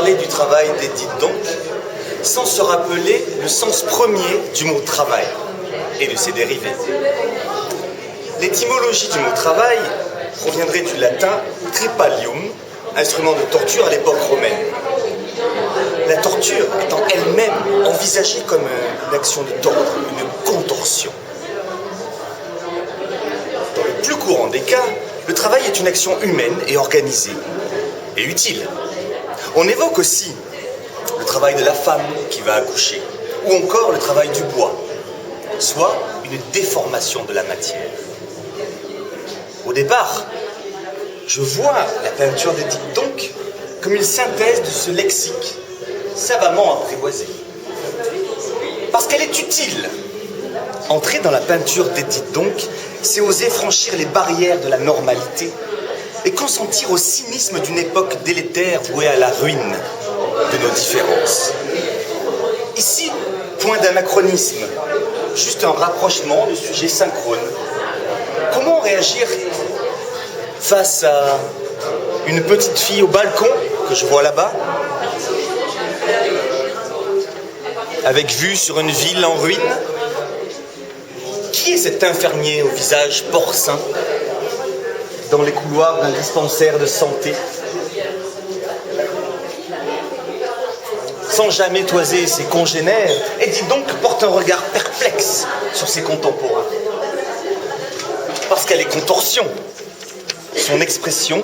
parler du travail d'Édith donc sans se rappeler le sens premier du mot travail et de ses dérivés. L'étymologie du mot travail proviendrait du latin tripalium, instrument de torture à l'époque romaine. La torture étant elle-même envisagée comme une action de tordre, une contorsion. Dans le plus courant des cas, le travail est une action humaine et organisée, et utile. On évoque aussi le travail de la femme qui va accoucher, ou encore le travail du bois, soit une déformation de la matière. Au départ, je vois la peinture d'Édith donc comme une synthèse de ce lexique savamment apprivoisé. Parce qu'elle est utile. Entrer dans la peinture d'Édith donc, c'est oser franchir les barrières de la normalité et consentir au cynisme d'une époque délétère vouée à la ruine de nos différences. Ici, point d'anachronisme, juste un rapprochement de sujets synchrones. Comment réagir face à une petite fille au balcon que je vois là-bas, avec vue sur une ville en ruine? Qui est cet infirmier au visage porcin dans les couloirs d'un dispensaire de santé? Sans jamais toiser ses congénères, Édith donc porte un regard perplexe sur ses contemporains. Parce qu'elle est contorsion. Son expression,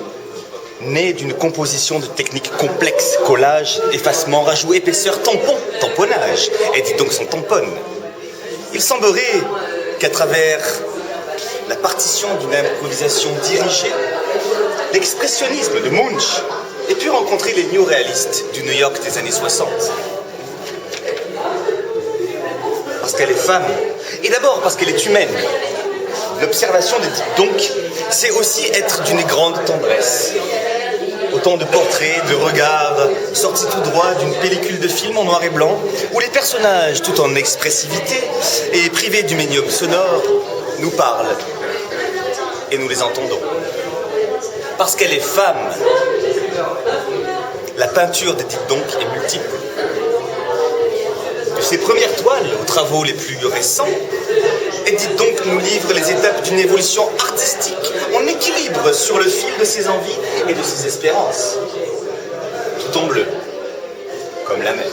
née d'une composition de techniques complexes, collage, effacement, rajout, épaisseur, tampon, tamponnage, Édith donc son tamponne. Il semblerait qu'à travers la partition d'une improvisation dirigée, l'expressionnisme de Munch ait pu rencontrer les néo-réalistes du New York des années 60. Parce qu'elle est femme, et d'abord parce qu'elle est humaine. L'observation d'Édith donc, c'est aussi être d'une grande tendresse. Autant de portraits, de regards sortis tout droit d'une pellicule de film en noir et blanc, où les personnages, tout en expressivité et privés du médium sonore, nous parlent et nous les entendons. Parce qu'elle est femme, la peinture d'Édith donc est multiple. De ses premières toiles aux travaux les plus récents, Édith donc nous livre les étapes d'une évolution artistique en équilibre sur le fil de ses envies et de ses espérances, tout en bleu, comme la mer.